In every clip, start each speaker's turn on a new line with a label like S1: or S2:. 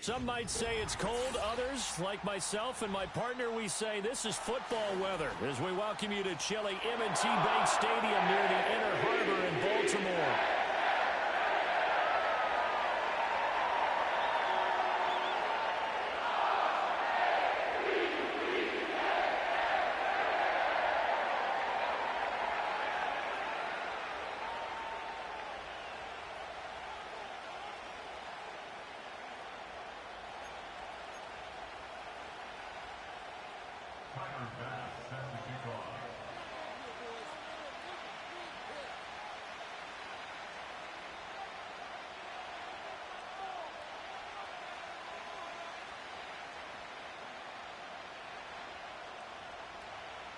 S1: Some might say it's cold. Others, like myself and my partner, we say this is football weather as we welcome you to chilly M&T Bank Stadium near the Inner Harbor in Baltimore.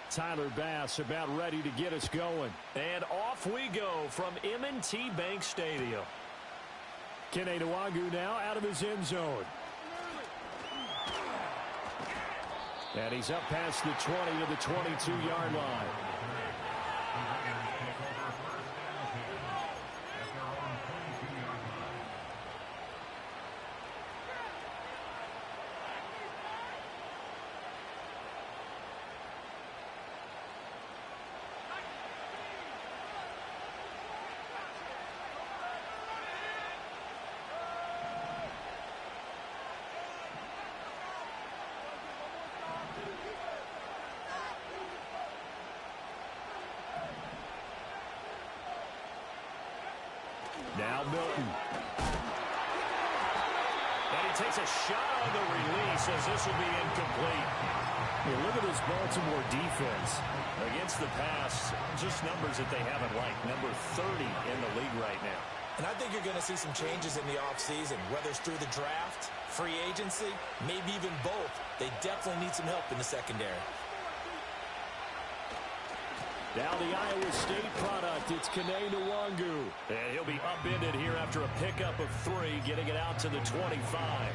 S1: Tyler Bass about ready to get us going. And off we go from M&T Bank Stadium. Kene Nwagu now out of his end zone. And he's up past the 20 to the 22-yard line. Now Milton. And he takes a shot on the release as this will be incomplete. Hey, look at this Baltimore defense. Against the pass, just numbers that they haven't liked. Number 30 in the league right now.
S2: And I think you're going to see some changes in the offseason, whether it's through the draft, free agency, maybe even both. They definitely need some help in the secondary.
S1: Now the Iowa State product, it's Kene Nwagu. And he'll be upended here after a pickup of 3, getting it out to the 25.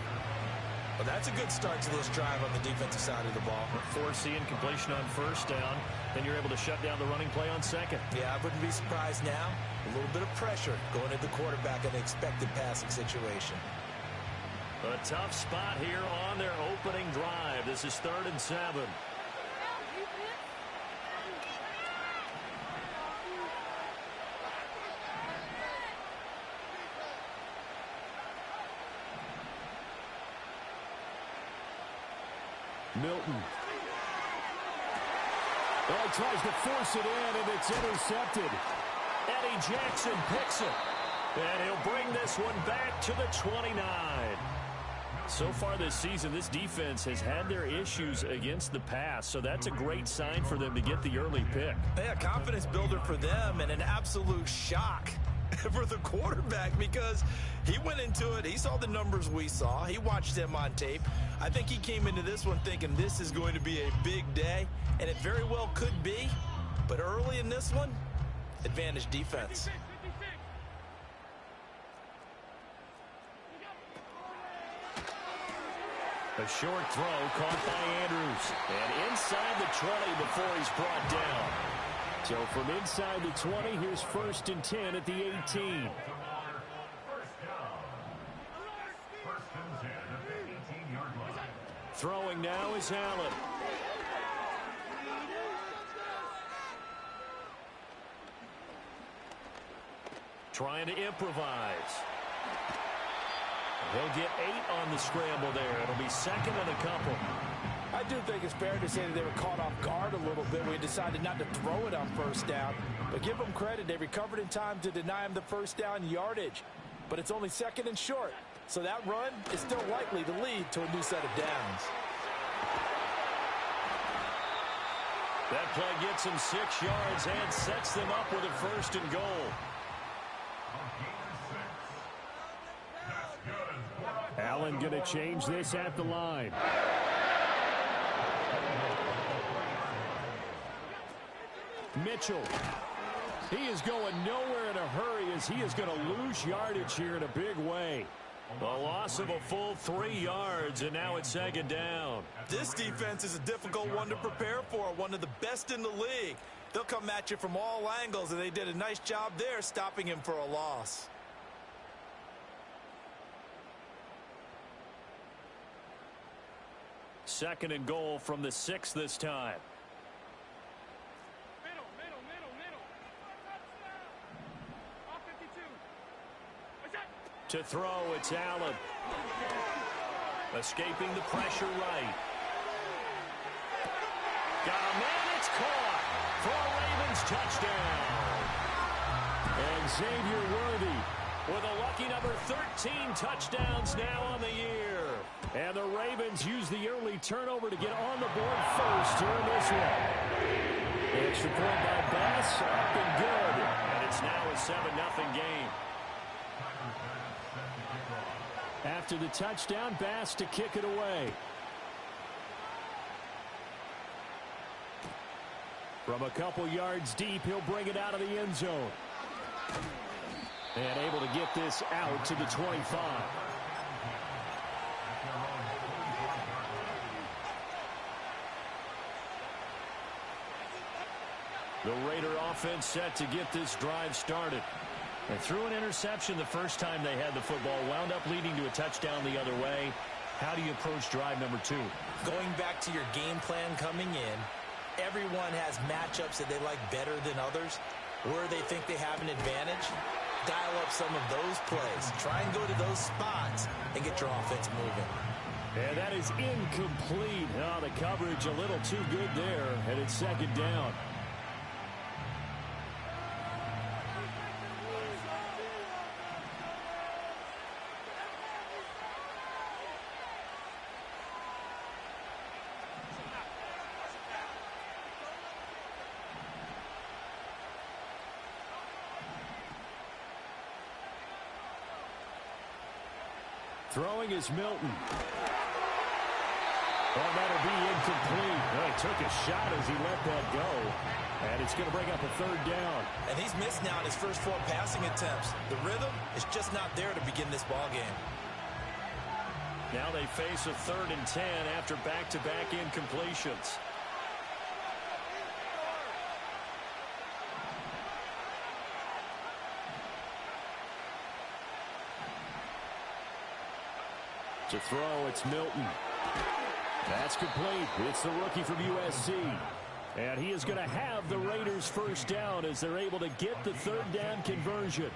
S2: Well, that's a good start to this drive on the defensive side of the ball.
S1: Forcing completion on first down, then you're able to shut down the running play on second.
S2: Yeah, I wouldn't be surprised now. A little bit of pressure going at the quarterback in an expected passing situation.
S1: A tough spot here on their opening drive. This is 3rd and 7. Milton. Oh, he tries to force it in, and it's intercepted. Eddie Jackson picks it. And he'll bring this one back to the 29. So far this season, this defense has had their issues against the pass, so that's a great sign for them to get the early pick.
S2: Yeah, confidence builder for them and an absolute shock for the quarterback because he went into it. He saw the numbers we saw. He watched them on tape. I think he came into this one thinking this is going to be a big day, and it very well could be. But early in this one, advantage defense.
S1: A short throw caught by Andrews. And inside the 20 before he's brought down. So from inside the 20, here's 1st and 10 at the 18. Throwing now is Allen. Trying to improvise. He'll get 8 on the scramble there. It'll be 2nd and a couple.
S3: I do think it's fair to say that they were caught off guard a little bit when he decided not to throw it on first down. But give them credit. They recovered in time to deny him the first down yardage. But it's only 2nd and short. So that run is still likely to lead to a new set of downs.
S1: That play gets him 6 yards and sets them up with a 1st and goal. Allen going to change this at the line. Mitchell. He is going nowhere in a hurry as he is going to lose yardage here in a big way. A loss of a full 3 yards, and now it's 2nd down.
S2: This defense is a difficult one to prepare for, one of the best in the league. They'll come at you from all angles, and they did a nice job there stopping him for a loss.
S1: second and goal from the 6 this time. To throw, it's Allen. Escaping the pressure right. Got a man, it's caught for a Ravens touchdown. And Xavier Worthy with a lucky number 13 touchdowns now on the year. And the Ravens use the early turnover to get on the board first here in this one. Extra point by Bass, up and good. And it's now a 7-0 game. After the touchdown, Bass to kick it away. From a couple yards deep, he'll bring it out of the end zone. And able to get this out to the 25. The Raider offense set to get this drive started. They threw an interception the first time they had the football, wound up leading to a touchdown the other way. How do you approach drive number 2?
S2: Going back to your game plan coming in, everyone has matchups that they like better than others. Where they think they have an advantage, dial up some of those plays. Try and go to those spots and get your offense moving.
S1: And that is incomplete. Oh, the coverage a little too good there, and it's second down. Throwing is Milton. Oh, that'll be incomplete. Oh, he took a shot as he let that go. And it's going to bring up a third down.
S2: And he's missed now in his first 4 passing attempts. The rhythm is just not there to begin this ball game.
S1: Now they face a 3rd and 10 after back-to-back incompletions. To throw, it's Milton. That's complete. It's the rookie from USC. And he is going to have the Raiders first down as they're able to get the 3rd down conversion.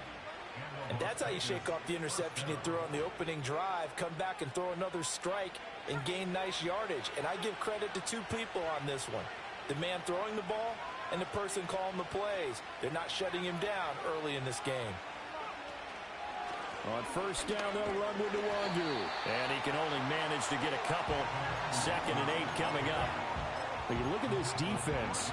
S3: And that's how you shake off the interception you threw on the opening drive, come back and throw another strike and gain nice yardage. And I give credit to 2 people on this one. The man throwing the ball and the person calling the plays. They're not shutting him down early in this game.
S1: On first down, they'll run with Nwandu. And he can only manage to get a couple. 2nd and 8 coming up. But you look at this defense.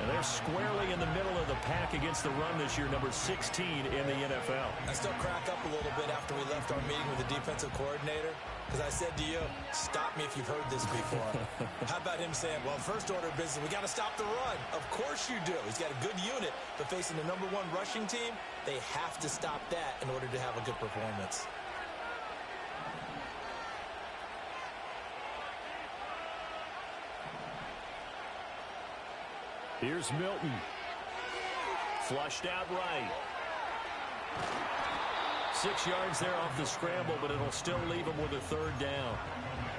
S1: They're squarely in the middle of the pack against the run this year, number 16 in the NFL.
S2: I still crack up a little bit after we left our meeting with the defensive coordinator. Because I said to you, stop me if you've heard this before. How about him saying, well, first order of business, we got to stop the run. Of course you do. He's got a good unit, but facing the number 1 rushing team, they have to stop that in order to have a good performance.
S1: Here's Milton. Flushed out right. 6 yards there off the scramble, but it'll still leave him with a 3rd down.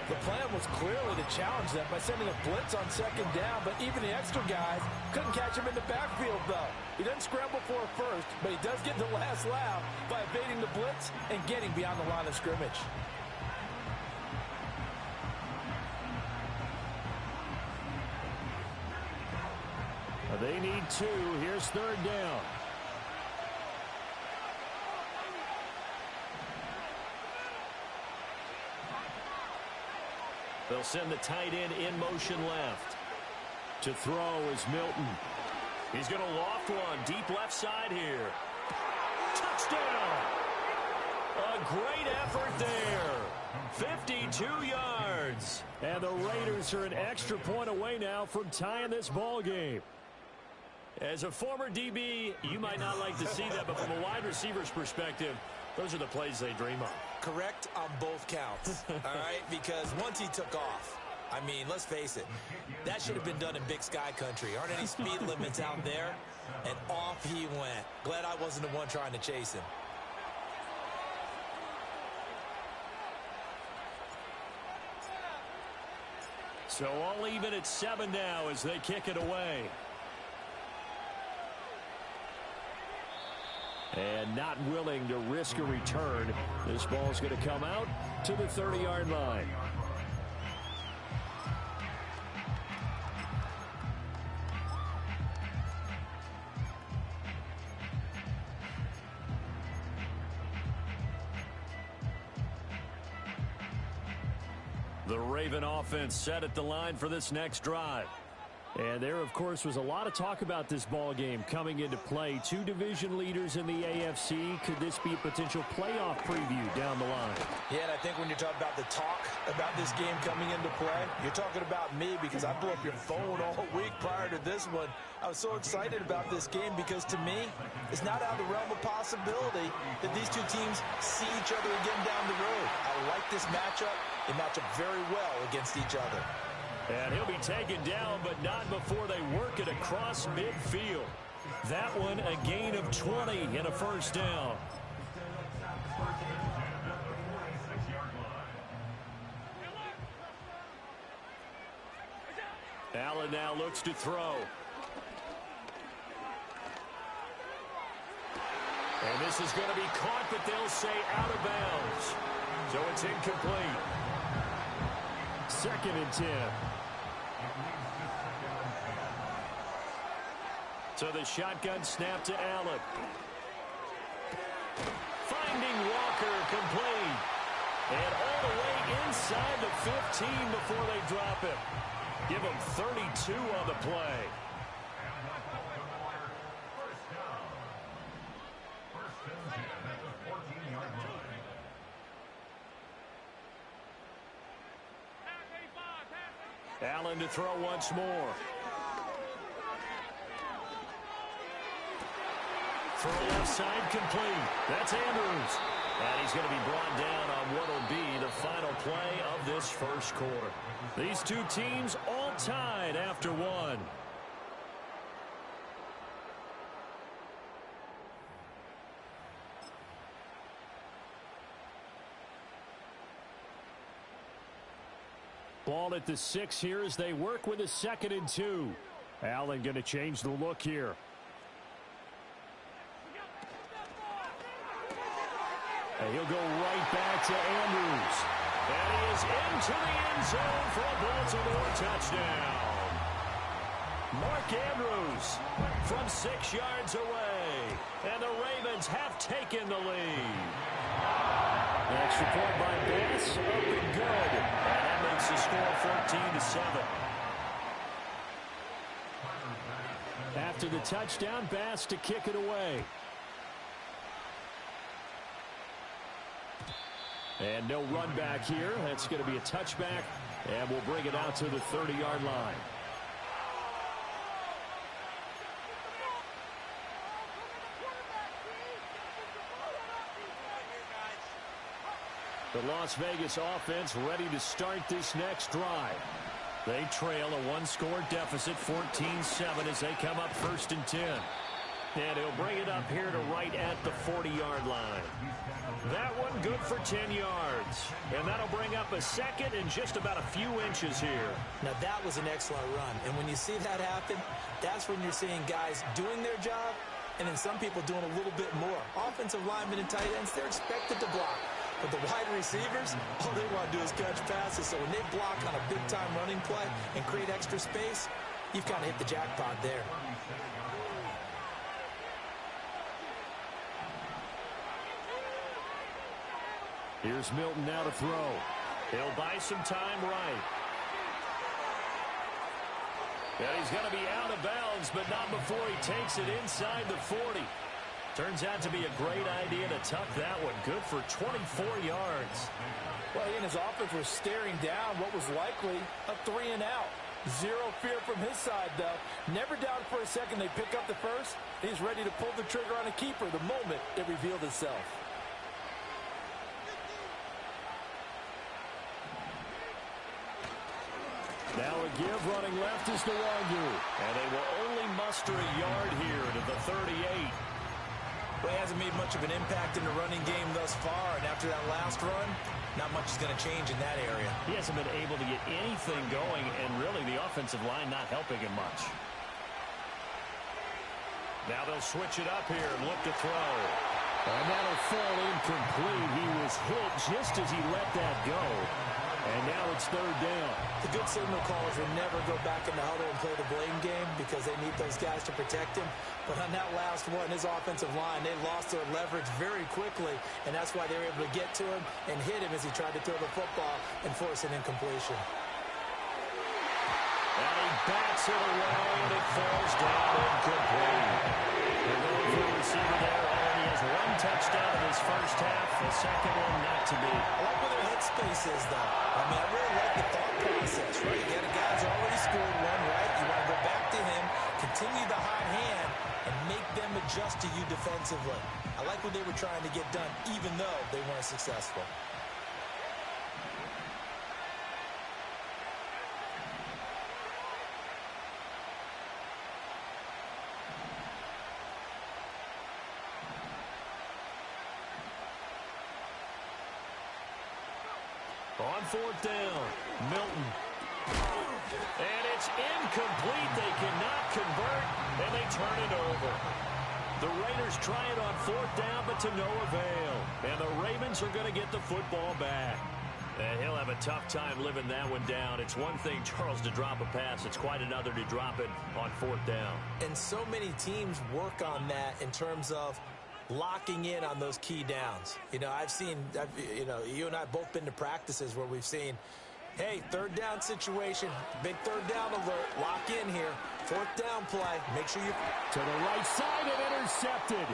S3: The plan was clearly to challenge them by sending a blitz on 2nd down, but even the extra guys couldn't catch him in the backfield, though. He doesn't scramble for a first, but he does get the last laugh by evading the blitz and getting beyond the line of scrimmage.
S1: They need 2. Here's 3rd down. They'll send the tight end in motion left. To throw is Milton. He's going to loft one deep left side here. Touchdown! A great effort there. 52 yards. And the Raiders are an extra point away now from tying this ball game. As a former DB, you might not like to see that, but from a wide receiver's perspective, those are the plays they dream of.
S2: Correct on both counts, all right? Because once he took off, I mean, let's face it, that should have been done in Big Sky country. Aren't any speed limits out there? And off he went. Glad I wasn't the one trying to chase him.
S1: So all even at 7 now as they kick it away. And not willing to risk a return. This ball's going to come out to the 30-yard line. The Raven offense set at the line for this next drive. And there, of course, was a lot of talk about this ball game coming into play. Two division leaders in the AFC. Could this be a potential playoff preview down the line?
S3: Yeah, and I think when you're talking about the talk about this game coming into play, you're talking about me because I blew up your phone all week prior to this one. I was so excited about this game because, to me, it's not out of the realm of possibility that these two teams see each other again down the road. I like this matchup. They match up very well against each other.
S1: And he'll be taken down, but not before they work it across midfield. That one, a gain of 20 and a first down. Allen now looks to throw. And this is going to be caught, but they'll say out of bounds. So it's incomplete. 2nd and 10. So the shotgun snap to Allen. Finding Walker complete. And all the way inside the 15 before they drop him. Give him 32 on the play. Allen to throw once more. Throw left side complete. That's Andrews. And he's going to be brought down on what will be the final play of this first quarter. These two teams all tied after one. Ball at the 6 here as they work with a 2nd and 2. Allen going to change the look here. And he'll go right back to Andrews. And he is into the end zone for a Baltimore touchdown. Mark Andrews from 6 yards away. And the Ravens have taken the lead. Extra point by Bass, up and good. And that makes the score 14-7. After the touchdown, Bass to kick it away. And no run back here. That's going to be a touchback, and we'll bring it out to the 30-yard line. The Las Vegas offense ready to start this next drive. They trail a one-score deficit, 14-7, as they come up 1st and 10. And he'll bring it up here to right at the 40-yard line. That one good for 10 yards. And that'll bring up a 2nd and just about a few inches here.
S3: Now that was an excellent run. And when you see that happen, that's when you're seeing guys doing their job and then some people doing a little bit more. Offensive linemen and tight ends, they're expected to block. But the wide receivers, all they want to do is catch passes. So when they block on a big-time running play and create extra space, you've kind of hit the jackpot there.
S1: Here's Milton now to throw. He'll buy some time right. And he's going to be out of bounds, but not before he takes it inside the 40. Turns out to be a great idea to tuck that one. Good for 24 yards.
S3: Well, he and his offense were staring down what was likely a 3 and out. Zero fear from his side, though. Never doubted for a second they pick up the first. He's ready to pull the trigger on a keeper the moment it revealed itself.
S1: Now a give running left is Nwangu. And they will only muster a yard here to the 38.
S3: Well,
S2: he hasn't made much of an impact in the running game thus far, and after that last run, not much is going to change in that area.
S1: He hasn't been able to get anything going, and really the offensive line not helping him much. Now they'll switch it up here and look to throw. And that'll fall incomplete. He was hit just as he let that go. And now it's third down.
S3: The good signal callers will never go back in the huddle and play the blame game because they need those guys to protect him. But on that last one, his offensive line, they lost their leverage very quickly, and that's why they were able to get to him and hit him as he tried to throw the football and force an incompletion.
S1: And he bats it away, and it falls down incomplete. They're going for a receiver there, and he has one touchdown in his first half, the second one not to be.
S3: I like where their headspace is, though. I mean, I really like the thought process, right? You got a guy who's already scored one, right? You want to go back to him, continue the hot hand, and make them adjust to you defensively. I like what they were trying to get done, even though they weren't successful.
S1: On fourth down, Milton. And it's incomplete. They cannot convert, and they turn it over. The Raiders try it on fourth down, but to no avail. And the Ravens are going to get the football back. And he'll have a tough time living that one down. It's one thing, Charles, to drop a pass. It's quite another to drop it on fourth down.
S3: And so many teams work on that in terms of locking in on those key downs. You know, you and I have both been to practices where we've seen, hey, third down situation, big third down alert, lock in here, fourth down play, make sure you...
S1: To the right side and intercepted.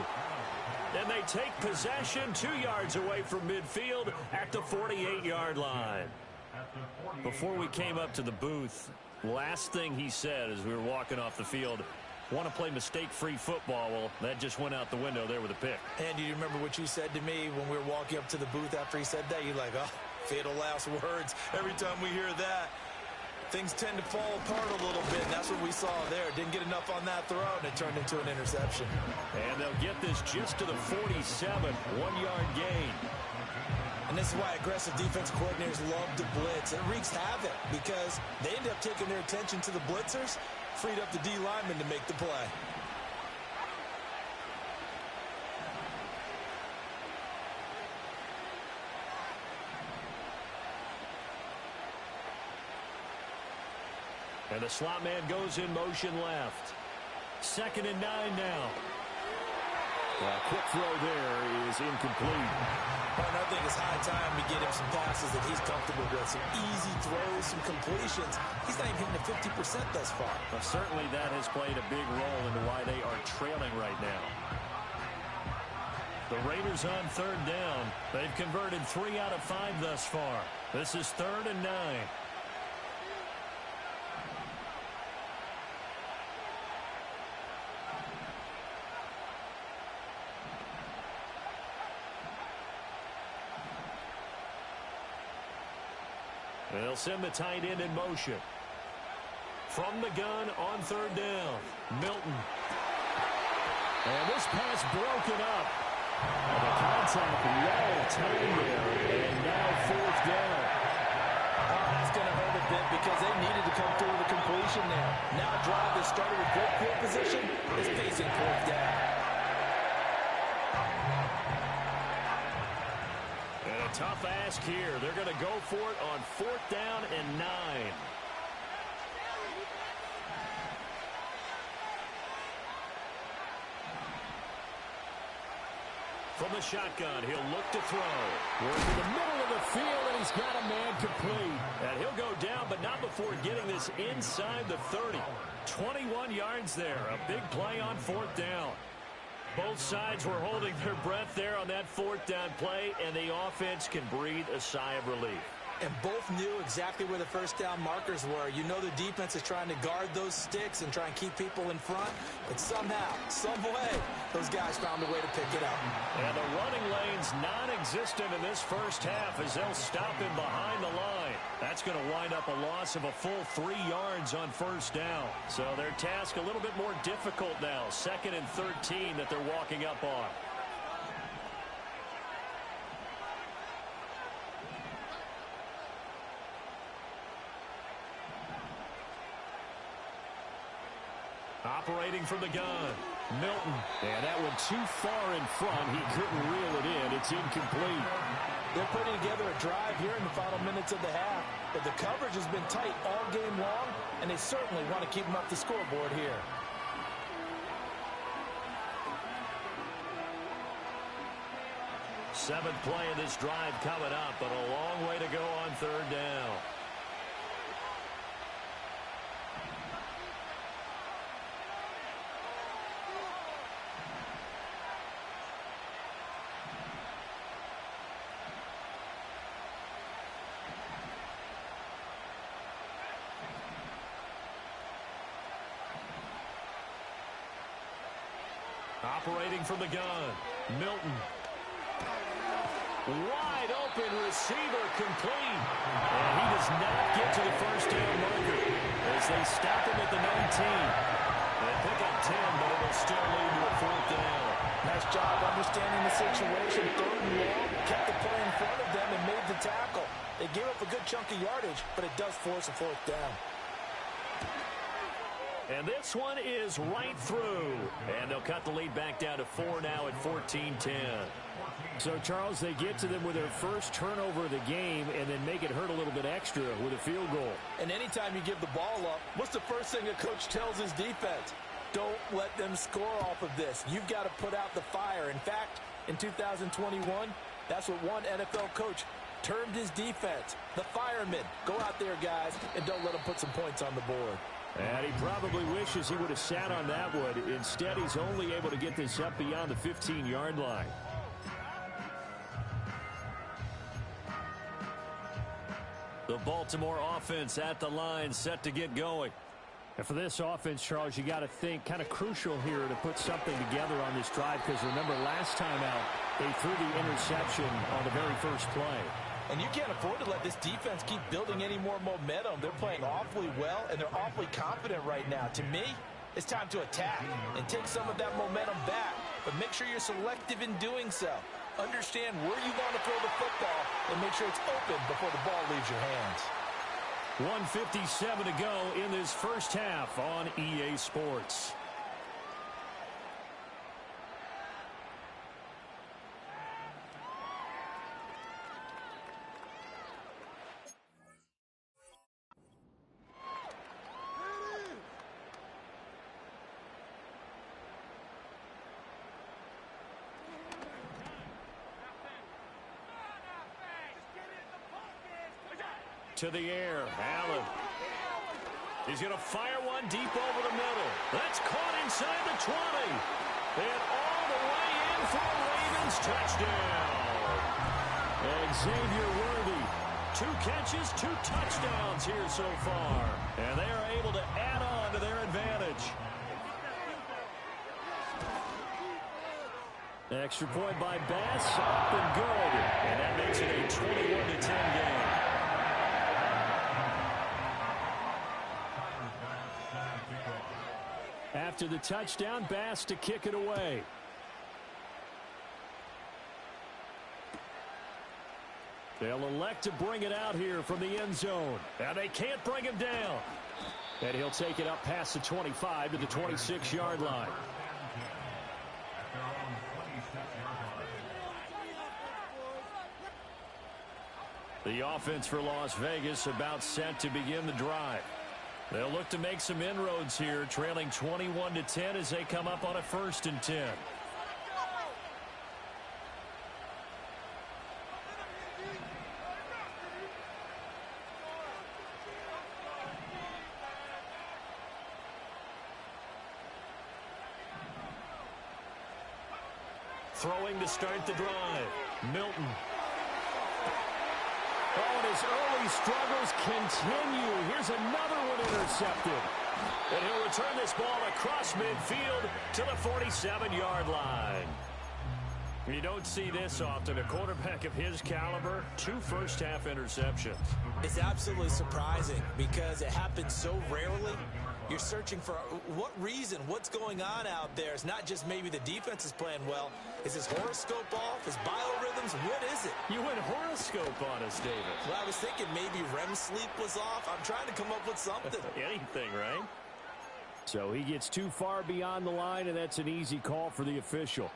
S1: And they take possession 2 yards away from midfield at the 48-yard line. Before we came up to the booth, last thing he said as we were walking off the field, want to play mistake-free football. Well, that just went out the window there with a pick.
S3: And do you remember what you said to me when we were walking up to the booth after he said that? You're like, oh, fatal last words. Every time we hear that, things tend to fall apart a little bit, and that's what we saw there. Didn't get enough on that throw, and it turned into an interception.
S1: And they'll get this just to the 47, 1-yard gain.
S3: And this is why aggressive defense coordinators love to blitz. It wreaks havoc because they end up taking their attention to the blitzers, freed up the D lineman to make the play.
S1: And the slot man goes in motion left. 2nd and 9 now. A quick throw there is incomplete.
S3: Well, I think it's high time to get him some passes that he's comfortable with. Some easy throws, some completions. He's not even hitting the 50% thus far.
S1: Well, certainly that has played a big role into why they are trailing right now. The Raiders on third down. They've converted 3 out of 5 thus far. This is 3rd and 9. They'll send the tight end in motion. From the gun on third down, Milton. And this pass broken up. And the contact well timed there. And now fourth down.
S3: Oh, that's going to hurt a bit because they needed to come through with a completion there. Now a drive that started with great field position is facing fourth down.
S1: Tough ask here. They're going to go for it on 4th down and 9. From the shotgun, he'll look to throw. We're to the middle of the field, and he's got a man complete. And he'll go down, but not before getting this inside the 30. 21 yards there. A big play on 4th down. Both sides were holding their breath there on that 4th down play, and the offense can breathe a sigh of relief.
S3: And both knew exactly where the first down markers were. You know the defense is trying to guard those sticks and try and keep people in front, but somehow, some way, those guys found a way to pick it up.
S1: And the running lane's non-existent in this first half as they'll stop him behind the line. That's going to wind up a loss of a full 3 yards on first down. So their task a little bit more difficult now. 2nd and 13 that they're walking up on. Operating from the gun, Milton. And that one too far in front. He couldn't reel it in. It's incomplete.
S3: They're putting together a drive here in the final minutes of the half. But the coverage has been tight all game long, and they certainly want to keep them up the scoreboard here.
S1: Seventh play of this drive coming up, but a long way to go on third down. Operating from the gun, Milton. Wide open receiver complete. And he does not get to the first down marker as they stop him at the 19. They pick up 10, but it'll still lead to a fourth down.
S3: Nice job understanding the situation. Third and long, kept the play in front of them and made the tackle. They gave up a good chunk of yardage, but it does force a fourth down.
S1: And this one is right through. And they'll cut the lead back down to 4 now at 14-10. So, Charles, they get to them with their first turnover of the game and then make it hurt a little bit extra with a field goal.
S3: And anytime you give the ball up, what's the first thing a coach tells his defense? Don't let them score off of this. You've got to put out the fire. In fact, in 2021, that's what one NFL coach termed his defense. The firemen. Go out there, guys, and don't let them put some points on the board.
S1: And he probably wishes he would have sat on that one. Instead, he's only able to get this up beyond the 15-yard line. The Baltimore offense at the line, set to get going. And for this offense, Charles, you got to think kind of crucial here to put something together on this drive, because remember last time out, they threw the interception on the very first play.
S3: And you can't afford to let this defense keep building any more momentum. They're playing awfully well, and they're awfully confident right now. To me, it's time to attack and take some of that momentum back. But make sure you're selective in doing so. Understand where you want to throw the football and make sure it's open before the ball leaves your hands.
S1: 1:57 to go in this first half on EA Sports. To the air, Allen. He's going to fire one deep over the middle. That's caught inside the 20. And all the way in for a Ravens touchdown. And Xavier Worthy, 2 catches, 2 touchdowns here so far. And they are able to add on to their advantage. Extra point by Bass, up and good. And that makes it a 21-10 game. After the touchdown, Bass to kick it away. They'll elect to bring it out here from the end zone. Now they can't bring him down. And he'll take it up past the 25 to the 26-yard line. The offense for Las Vegas about set to begin the drive. They'll look to make some inroads here, trailing 21-10 as they come up on a 1st and 10. Throwing to start the drive, Milton. Oh, and his early struggles continue. Here's another one intercepted. And he'll return this ball across midfield to the 47-yard line. You don't see this often. A quarterback of his caliber, 2 first-half interceptions.
S3: It's absolutely surprising because it happens so rarely. You're searching for what reason, what's going on out there. It's not just maybe the defense is playing well. Is his horoscope off? His biorhythms? What is it?
S1: You went horoscope on us, David.
S3: Well, I was thinking maybe REM sleep was off. I'm trying to come up with something.
S1: Anything, right? So he gets too far beyond the line, and that's an easy call for the official.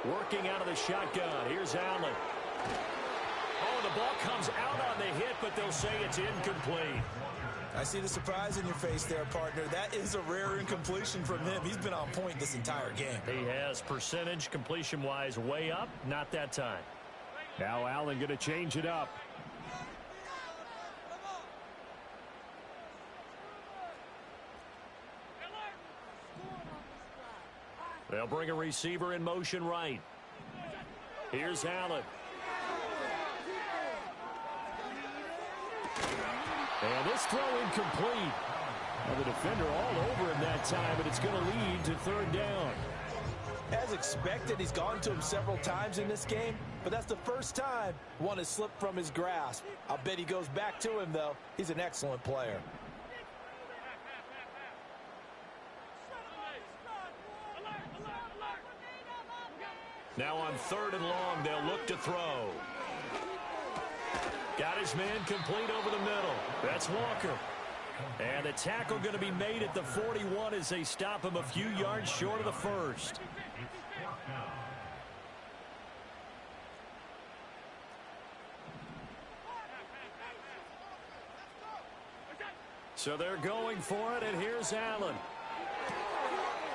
S1: Working out of the shotgun. Here's Allen. Oh, the ball comes out on the hit, but they'll say it's incomplete.
S2: I see the surprise in your face there, partner. That is a rare incompletion from him. He's been on point this entire game.
S1: He has percentage completion-wise way up. Not that time. Now Allen going to change it up. They'll bring a receiver in motion right. Here's Allen. And this throw incomplete. Well, the defender all over him that time, but it's going to lead to third down.
S3: As expected, he's gone to him several times in this game, but that's the first time one has slipped from his grasp. I'll bet he goes back to him, though. He's an excellent player.
S1: Now on third and long, they'll look to throw. Got his man complete over the middle. That's Walker. And the tackle going to be made at the 41 as they stop him a few yards short of the first. So they're going for it, and here's Allen.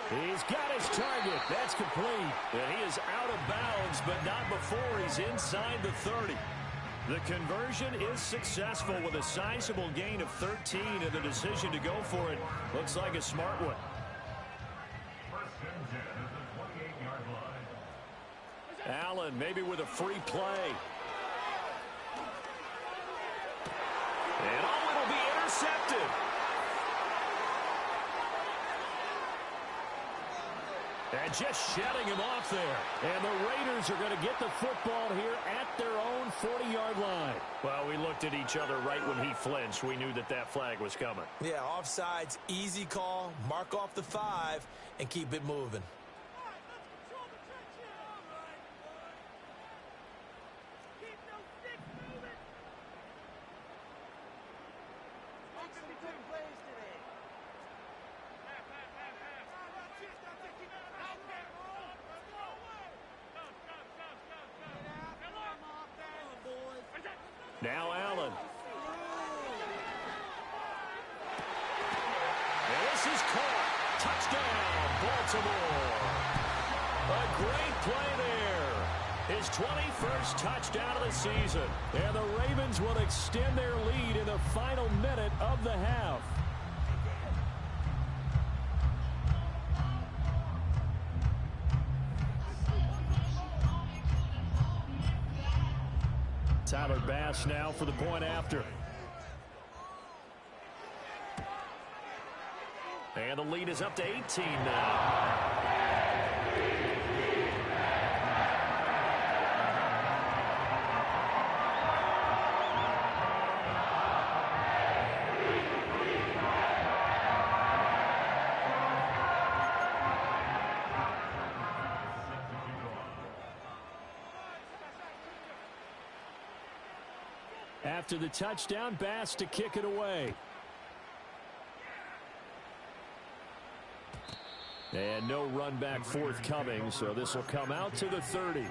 S1: He's got his target. That's complete. And he is out of bounds, but not before he's inside the 30. The conversion is successful with a sizable gain of 13, and the decision to go for it looks like a smart one. Allen maybe with a free play. And oh, it'll be intercepted. And just shedding him off there. And the Raiders are going to get the football here at their own 40-yard line. Well, we looked at each other right when he flinched. We knew that that flag was coming.
S2: Yeah, offsides, easy call. Mark off the 5 and keep it moving.
S1: Now Allen. And this is caught. Touchdown, Baltimore. A great play there. His 21st touchdown of the season. And the Ravens will extend their lead in the final minute of the half. Tyler Bass now for the point after. And the lead is up to 18 now. After the touchdown, Bass to kick it away. And no run back forthcoming, so this will come out to the 30.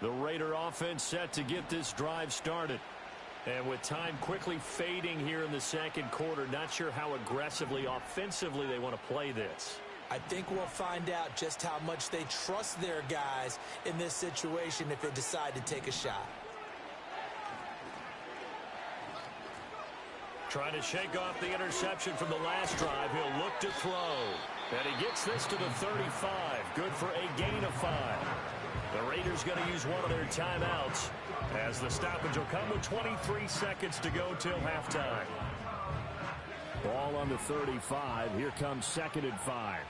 S1: The Raider offense set to get this drive started. And with time quickly fading here in the second quarter, not sure how aggressively, offensively they want to play this.
S2: I think we'll find out just how much they trust their guys in this situation if they decide to take a shot.
S1: Trying to shake off the interception from the last drive. He'll look to throw. And he gets this to the 35. Good for a gain of 5. The Raiders going to use one of their timeouts as the stoppage will come with 23 seconds to go till halftime. Ball on the 35. Here comes 2nd and 5.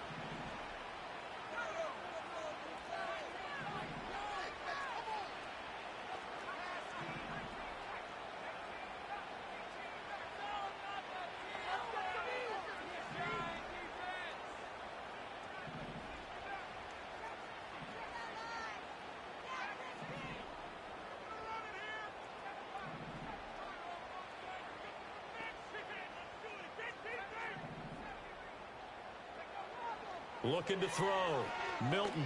S1: Looking to throw. Milton.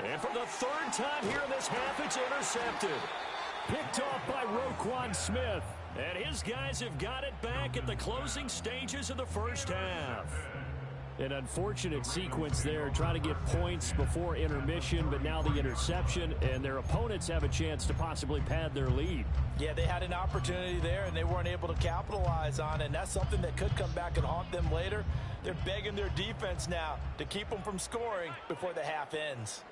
S1: And for the third time here in this half, it's intercepted. Picked off by Roquan Smith. And his guys have got it back at the closing stages of the first half. An unfortunate sequence there, trying to get points before intermission, but now the interception, and their opponents have a chance to possibly pad their lead.
S3: Yeah, they had an opportunity there, and they weren't able to capitalize on it, and that's something that could come back and haunt them later. They're begging their defense now to keep them from scoring before the half ends.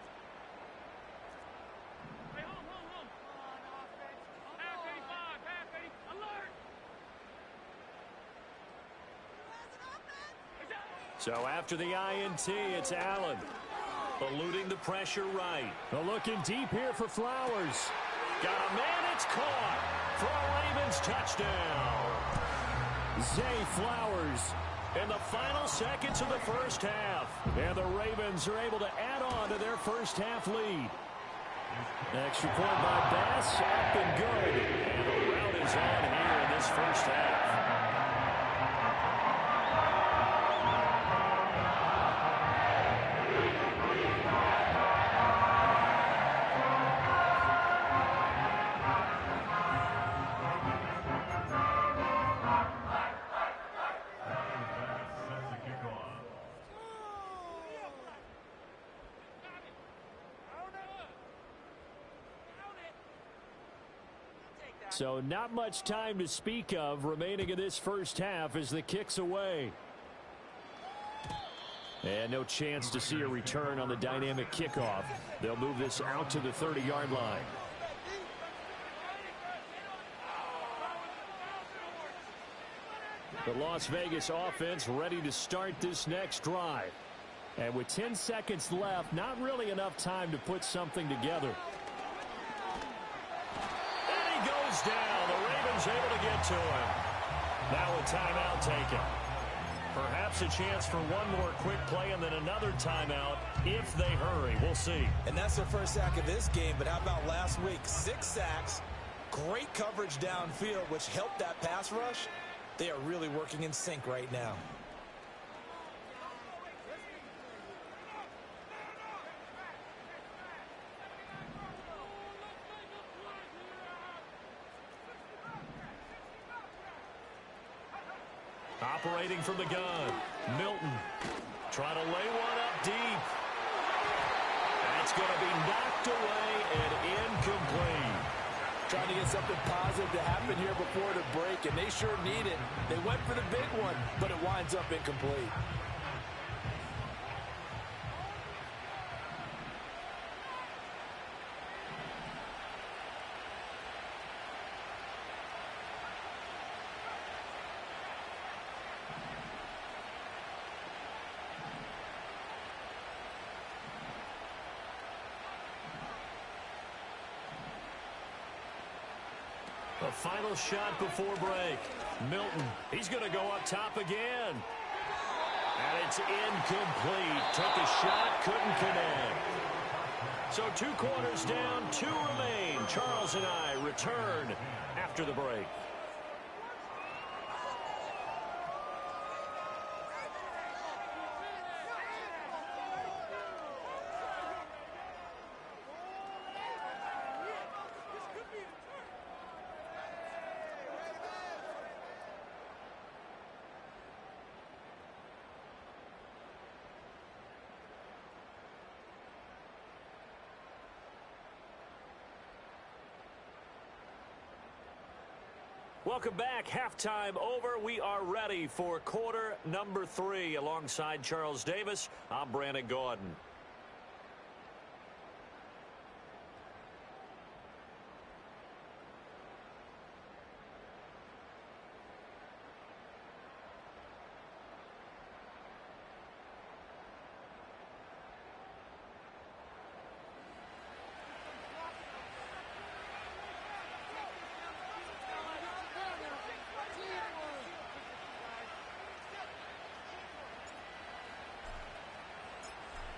S1: So after the INT, it's Allen. Eluding the pressure right. Looking deep here for Flowers. Got a man, it's caught for a Ravens touchdown. Zay Flowers in the final seconds of the first half. And the Ravens are able to add on to their first half lead. Extra point by Bass, up and good. And the rout is on here in this first half. So not much time to speak of remaining in this first half as the kick's away. And no chance to see a return on the dynamic kickoff. They'll move this out to the 30-yard line. The Las Vegas offense ready to start this next drive. And with 10 seconds left, not really enough time to put something together. Down. The Ravens able to get to him. Now a timeout taken. Perhaps a chance for one more quick play and then another timeout if they hurry. We'll see.
S2: And that's their first sack of this game, but how about last week? 6 sacks, great coverage downfield, which helped that pass rush. They are really working in sync right now.
S1: Operating from the gun, Milton trying to lay one up deep. That's going to be knocked away and incomplete.
S3: Trying to get something positive to happen here before the break, and they sure need it. They went for the big one, but it winds up incomplete.
S1: A final shot before break. Milton, he's going to go up top again. And it's incomplete. Took a shot, couldn't connect. So 2 quarters down, 2 remain. Charles and I return after the break. Welcome back. Halftime over. We are ready for quarter number 3. Alongside Charles Davis, I'm Brandon Gordon.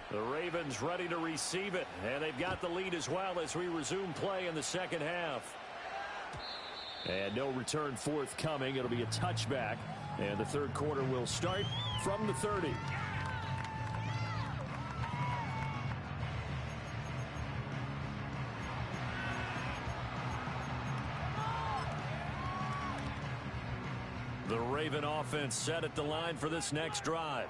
S1: The Ravens ready to receive it, and they've got the lead as well as we resume play in the second half. And no return forthcoming. It'll be a touchback, and the third quarter will start from the 30. The Raven offense set at the line for this next drive.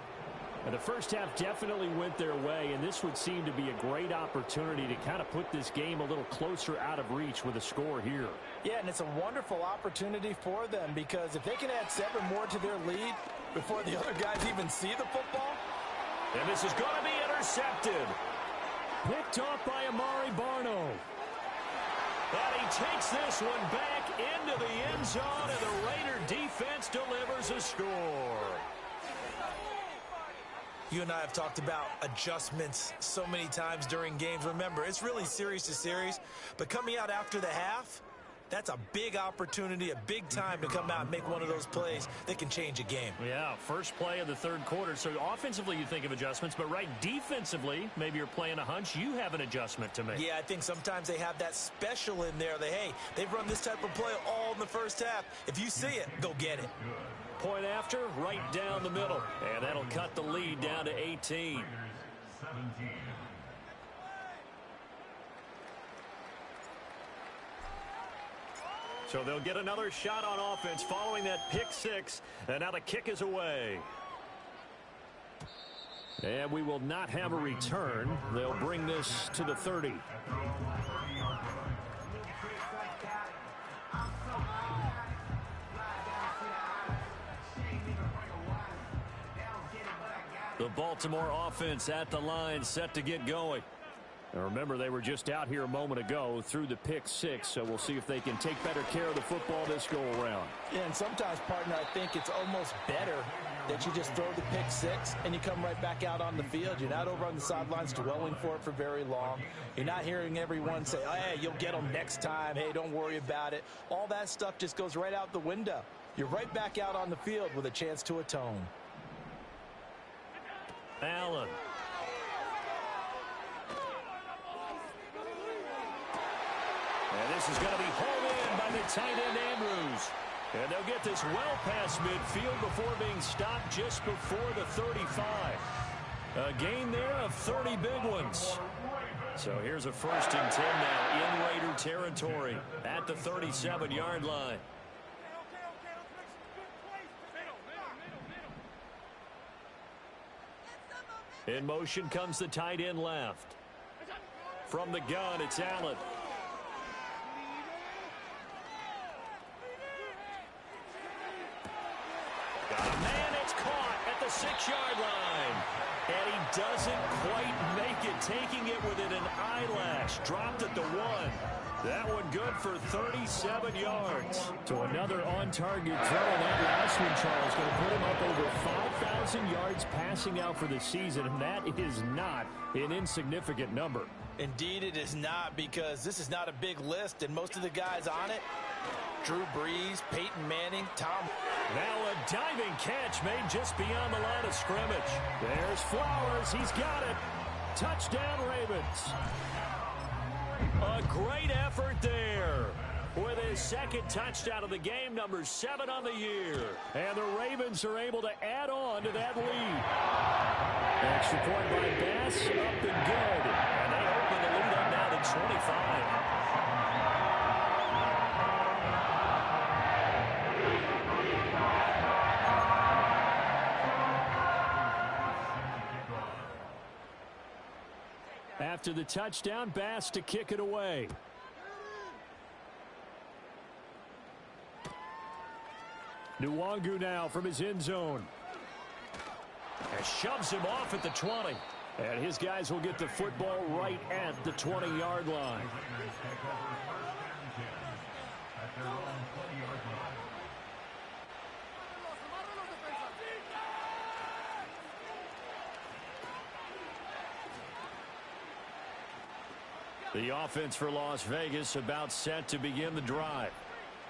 S4: And the first half definitely went their way, and this would seem to be a great opportunity to kind of put this game a little closer out of reach with a score here.
S3: Yeah, and it's a wonderful opportunity for them because if they can add 7 more to their lead before the other guys even see the football.
S1: And this is going to be intercepted.
S4: Picked off by Amari Barno.
S1: And he takes this one back into the end zone, and the Raider defense delivers a score.
S2: You and I have talked about adjustments so many times during games. Remember, it's really series to series, but coming out after the half, that's a big opportunity, a big time to come out and make one of those plays that can change a game.
S4: Yeah, first play of the third quarter. So offensively, you think of adjustments, but right defensively, maybe you're playing a hunch. You have an adjustment to make.
S2: Yeah, I think sometimes they have that special in there. They've run this type of play all in the first half. If you see it, go get it.
S1: Point after, right down the middle. And that'll cut the lead down to 18.
S4: So they'll get another shot on offense following that pick 6. And now the kick is away. And we will not have a return. They'll bring this to the 30. The Baltimore offense at the line, set to get going. And remember, they were just out here a moment ago through the pick 6, so we'll see if they can take better care of the football this go-around.
S3: Yeah, and sometimes, partner, I think it's almost better that you just throw the pick 6 and you come right back out on the field. You're not over on the sidelines dwelling for it for very long. You're not hearing everyone say, oh, hey, you'll get them next time. Hey, don't worry about it. All that stuff just goes right out the window. You're right back out on the field with a chance to atone.
S4: Allen.
S1: And this is going to be hauled in by the tight end Andrews. And they'll get this well past midfield before being stopped just before the 35. A gain there of 30 big ones. So here's a 1st and 10 now in Raider territory at the 37-yard line. In motion comes the tight end left. From the gun, it's Allen. Got a man, it's caught at the 6-yard line. And he doesn't quite make it, taking it within an eyelash. Dropped at the 1. That one good for 37 yards.
S4: So another on-target throw, and that last one, Charles, going to put him up over 5,000 yards passing out for the season, and that is not an insignificant number.
S3: Indeed it is not, because this is not a big list, and most of the guys on it, Drew Brees, Peyton Manning, Tom.
S1: Now a diving catch made just beyond the line of scrimmage.
S4: There's Flowers. He's got it. Touchdown, Ravens.
S1: A great effort there with his 2nd touchdown of the game, number 7 on the year.
S4: And the Ravens are able to add on to that lead. Extra point by Bass, up and good.
S1: And they open the lead up now to 25.
S4: After the touchdown, Bass to kick it away. Nwangu now from his end zone.
S1: And shoves him off at the 20.
S4: And his guys will get the football right at the 20-yard line.
S1: The offense for Las Vegas about set to begin the drive.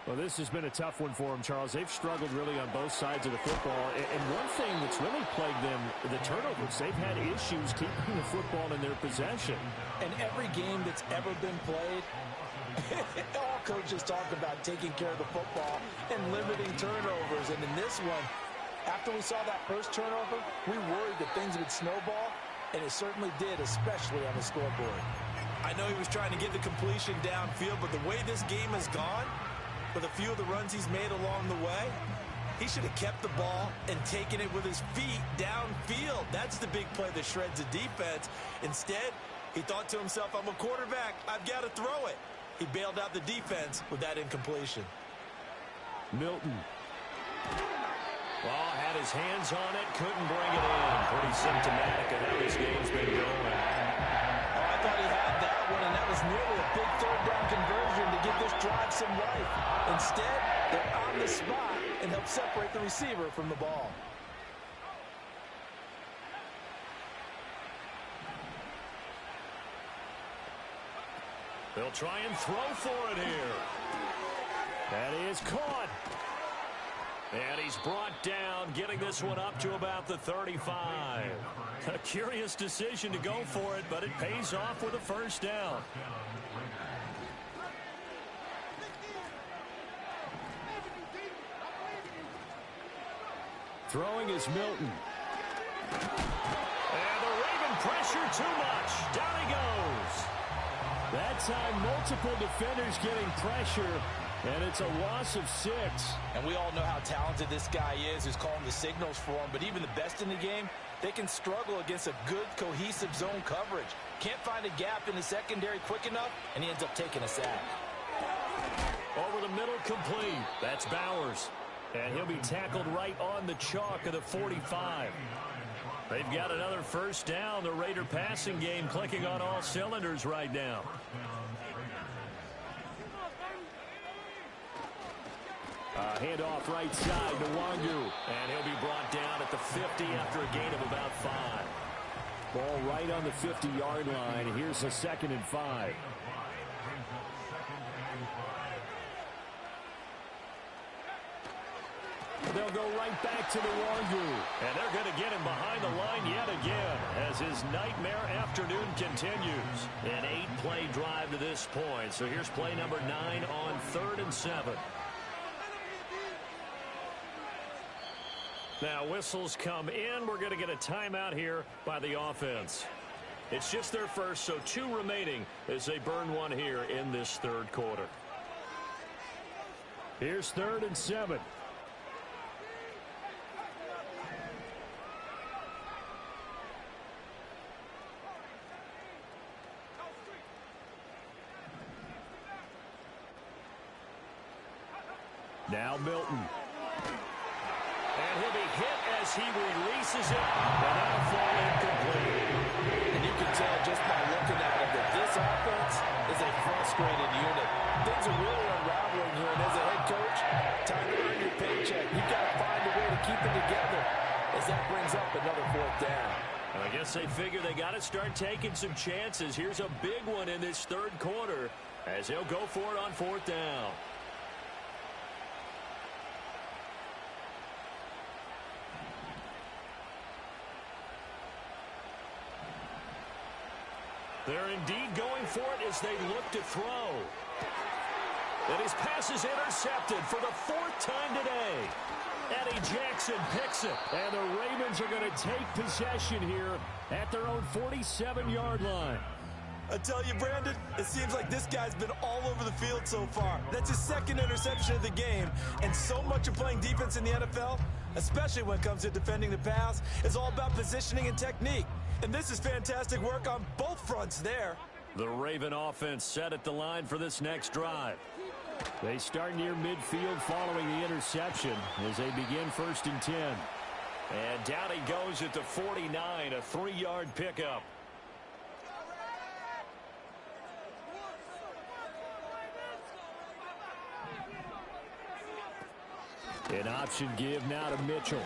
S4: Well, this has been a tough one for them, Charles. They've struggled really on both sides of the football. And one thing that's really plagued them, the turnovers. They've had issues keeping the football in their possession.
S3: And every game that's ever been played, all coaches talk about taking care of the football and limiting turnovers. And in this one, after we saw that first turnover, we worried that things would snowball, and it certainly did, especially on the scoreboard.
S2: I know he was trying to get the completion downfield, but the way this game has gone, with a few of the runs he's made along the way, He should have kept the ball and taken it with his feet downfield. That's the big play that shreds the defense. Instead, he thought to himself, I'm a quarterback. I've got to throw it. He bailed out the defense with that incompletion.
S4: Milton. Well, had his hands on it, couldn't bring it in. Pretty symptomatic of how this game's been going.
S3: I thought he had that one, and that was nearly a big third down conversion to give this drive some life. Instead, they're on the spot and help separate the receiver from the ball.
S1: They'll try and throw for it here. That is caught. And he's brought down, getting this one up to about the 35. A curious decision to go for it, but it pays off with a first down.
S4: Throwing is Milton.
S1: And the Raven pressure too much. Down he goes.
S4: That time, multiple defenders getting pressure, and it's a loss of 6.
S3: And we all know how talented this guy is who's calling the signals for him, but even the best in the game, they can struggle against a good, cohesive zone coverage. Can't find a gap in the secondary quick enough, and he ends up taking a sack.
S1: Over the middle, complete. That's Bowers. And he'll be tackled right on the chalk of the 45. They've got another first down. The Raider passing game clicking on all cylinders right now.
S4: Handoff right side to Wangu.
S1: And he'll be brought down at the 50 after a gain of about 5.
S4: Ball right on the 50-yard line. Here's a 2nd and 5. They'll go right back to the Wangu.
S1: And they're going to get him behind the line yet again as his nightmare afternoon continues. An 8-play drive to this point. So here's play number 9 on 3rd and 7. Now whistles come in. We're going to get a timeout here by the offense. It's just their first, so 2 remaining as they burn one here in this 3rd quarter.
S4: Here's 3rd and 7. Now Milton.
S1: And he'll be hit as he releases it, and that'll fall incomplete.
S3: And you can tell just by looking at it that this offense is a frustrated unit. Things are really unraveling here, and as a head coach, time to earn your paycheck. You've got to find a way to keep it together as that brings up another 4th down.
S1: And I guess they figure they got to start taking some chances. Here's a big one in this 3rd quarter as he'll go for it on 4th down. They're indeed going for it as they look to throw. And his pass is intercepted for the 4th time today. Eddie Jackson picks it.
S4: And the Ravens are going to take possession here at their own 47-yard line.
S2: I tell you, Brandon, it seems like this guy's been all over the field so far. That's his 2nd interception of the game. And so much of playing defense in the NFL, especially when it comes to defending the pass, is all about positioning and technique. And this is fantastic work on both fronts there.
S1: The Raven offense set at the line for this next drive.
S4: They start near midfield following the interception as they begin 1st and 10.
S1: And down he goes at the 49, a 3-yard pickup.
S4: An option give now to Mitchell.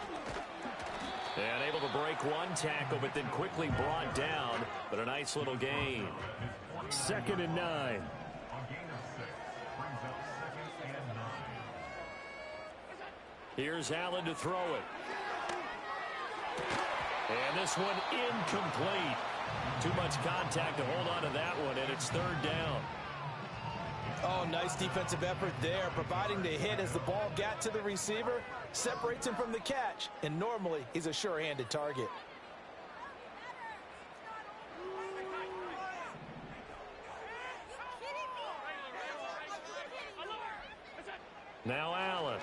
S1: And able to break one tackle, but then quickly brought down. But a nice little gain.
S4: 2nd and 9.
S1: Here's Allen to throw it. And this one incomplete. Too much contact to hold on to that one, and it's 3rd down.
S3: Oh, nice defensive effort there, providing the hit as the ball got to the receiver, separates him from the catch, and normally he's a sure-handed target.
S1: Now Allen.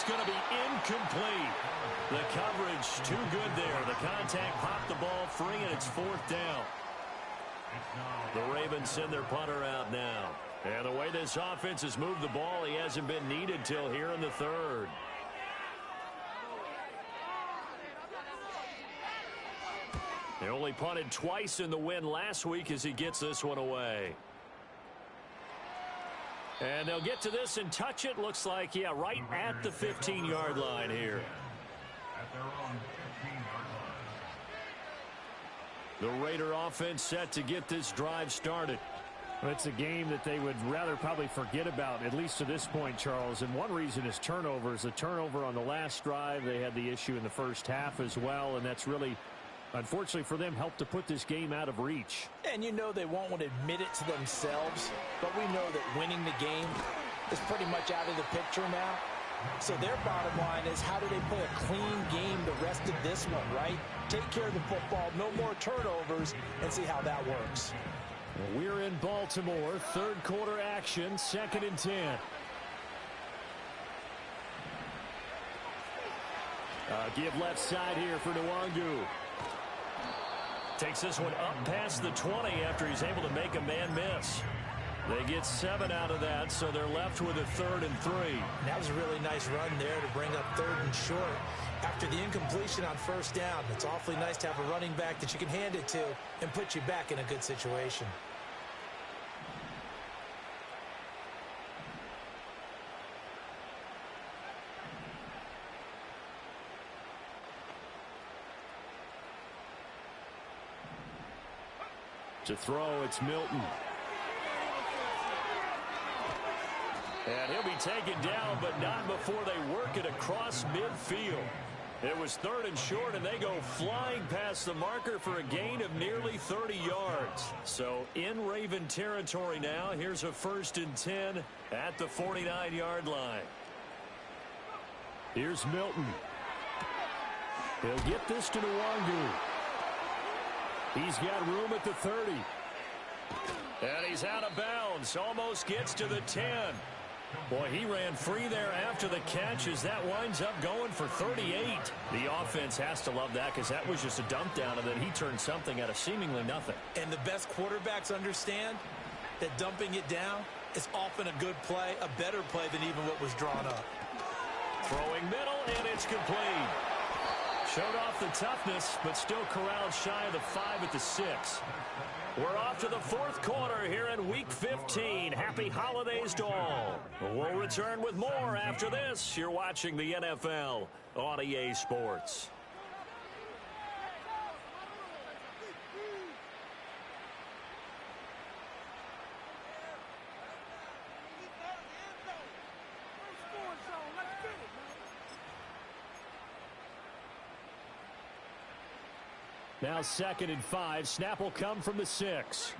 S4: it's going to be incomplete. The coverage too good there. The contact popped the ball free, and it's 4th down. The Ravens send their punter out now. And the way this offense has moved the ball, he hasn't been needed till here in the 3rd. They only punted twice in the win last week as he gets this one away. And they'll get to this and touch it. Looks like, yeah, right at the 15-yard line here. The Raider offense set to get this drive started.
S5: Well, it's a game that they would rather probably forget about, at least to this point, Charles. And one reason is turnovers. The turnover on the last drive, they had the issue in the first half as well, and that's really, unfortunately for them, helped to put this game out of reach.
S3: And you know they won't want to admit it to themselves, but we know that winning the game is pretty much out of the picture now. So their bottom line is, how do they play a clean game the rest of this one, right? Take care of the football, no more turnovers, and see how that works.
S4: We're in Baltimore, 3rd quarter action, 2nd and 10. Give left side here for Nwangu. Takes this one up past the 20 after he's able to make a man miss. They get 7 out of that, so they're left with a 3rd and 3.
S3: That was a really nice run there to bring up 3rd and short. After the incompletion on 1st down, it's awfully nice to have a running back that you can hand it to and put you back in a good situation.
S4: To throw, it's Milton. And he'll be taken down, but not before they work it across midfield. It was 3rd and short, and they go flying past the marker for a gain of nearly 30 yards. So in Raven territory now. Here's a 1st and 10 at the 49-yard line.
S5: Here's Milton. He'll get this to Nwangu. He's got room at the 30.
S4: And he's out of bounds. Almost gets to the 10. Boy, he ran free there after the catch as that winds up going for 38. The offense has to love that because that was just a dump down, and then he turned something out of seemingly nothing.
S3: And the best quarterbacks understand that dumping it down is often a good play, a better play than even what was drawn up.
S4: Throwing middle, and it's complete. Showed off the toughness, but still corralled shy of the 5 at the 6. We're off to the 4th quarter here in Week 15. Happy holidays to all. We'll return with more after this. You're watching the NFL on EA Sports.
S5: Now 2nd and 5. Snap will come from the 6.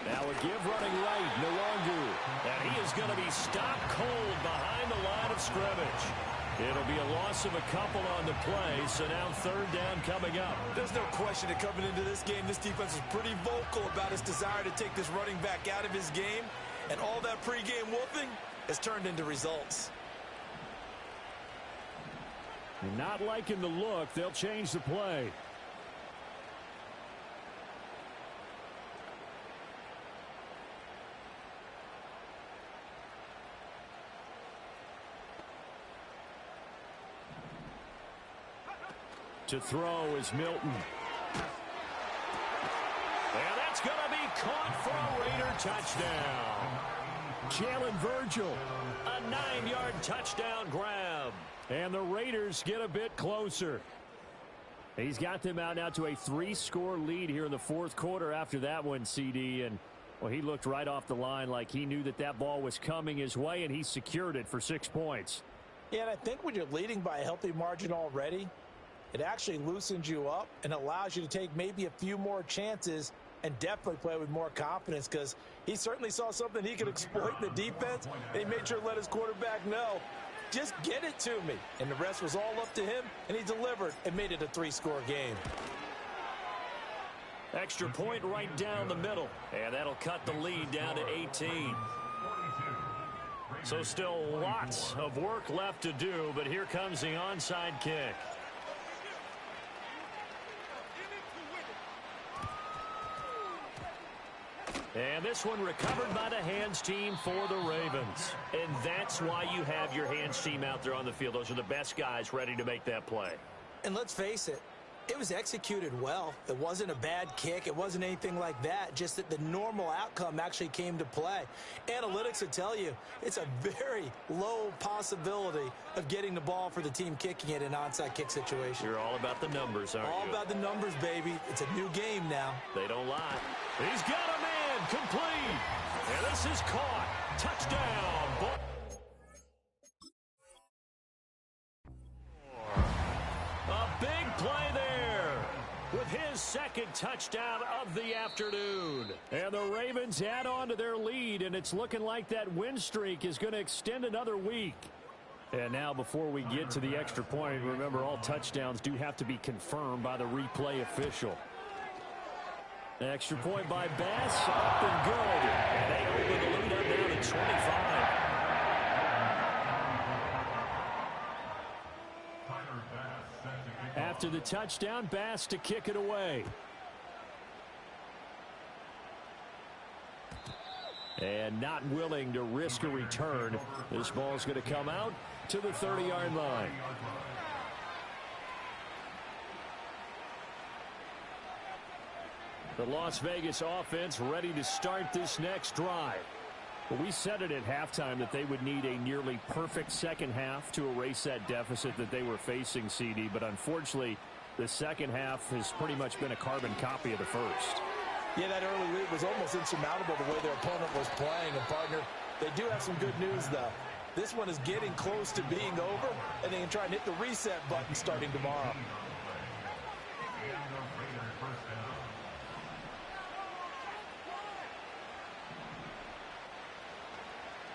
S4: Now a give running right, Nwangu. And he is going to be stopped cold behind the line of scrimmage. It'll be a loss of a couple on the play, so now 3rd down coming up.
S3: There's no question that coming into this game, this defense is pretty vocal about its desire to take this running back out of his game. And all that pregame wolfing has turned into results.
S5: Not liking the look. They'll change the play. To throw is Milton.
S4: And that's going to be caught for a Raider touchdown.
S5: Jalen Virgil.
S4: A 9-yard touchdown grab.
S5: And the Raiders get a bit closer. He's got them out now to a 3-score lead here in the 4th quarter after that one, CD. And, well, he looked right off the line like he knew that that ball was coming his way, and he secured it for 6 points.
S3: Yeah, and I think when you're leading by a healthy margin already, it actually loosens you up and allows you to take maybe a few more chances and definitely play with more confidence, because he certainly saw something he could exploit in the defense, and he made sure to let his quarterback know, just get it to me. And the rest was all up to him, and he delivered and made it a 3-score game.
S1: Extra point right down the middle. And that'll cut the lead down to 18. So still lots of work left to do, but here comes the onside kick. And this one recovered by the hands team for the Ravens. And that's why you have your hands team out there on the field. Those are the best guys ready to make that play.
S3: And let's face it, it was executed well. It wasn't a bad kick. It wasn't anything like that. Just that the normal outcome actually came to play. Analytics will tell you it's a very low possibility of getting the ball for the team kicking it in an onside kick situation.
S1: You're all about the numbers, aren't you?
S3: All about the numbers, baby. It's a new game now.
S1: They don't lie. He's got a man complete. And this is caught. Touchdown. A big play there with his second touchdown of the afternoon. And the Ravens add on to their lead, and it's looking like that win streak is going to extend another week. And now before we get to the extra point, remember all touchdowns do have to be confirmed by the replay official. Extra point by Bass, up and good. And they open the lead up now to 25. After the touchdown, Bass to kick it away. And not willing to risk a return. This ball is going to come out to the 30-yard line. The Las Vegas offense ready to start this next drive. Well, we said it at halftime that they would need a nearly perfect second half to erase that deficit that they were facing, CD. But unfortunately, the second half has pretty much been a carbon copy of the first.
S3: Yeah, that early lead was almost insurmountable the way their opponent was playing. And, partner, they do have some good news, though. This one is getting close to being over, and they can try and hit the reset button starting tomorrow.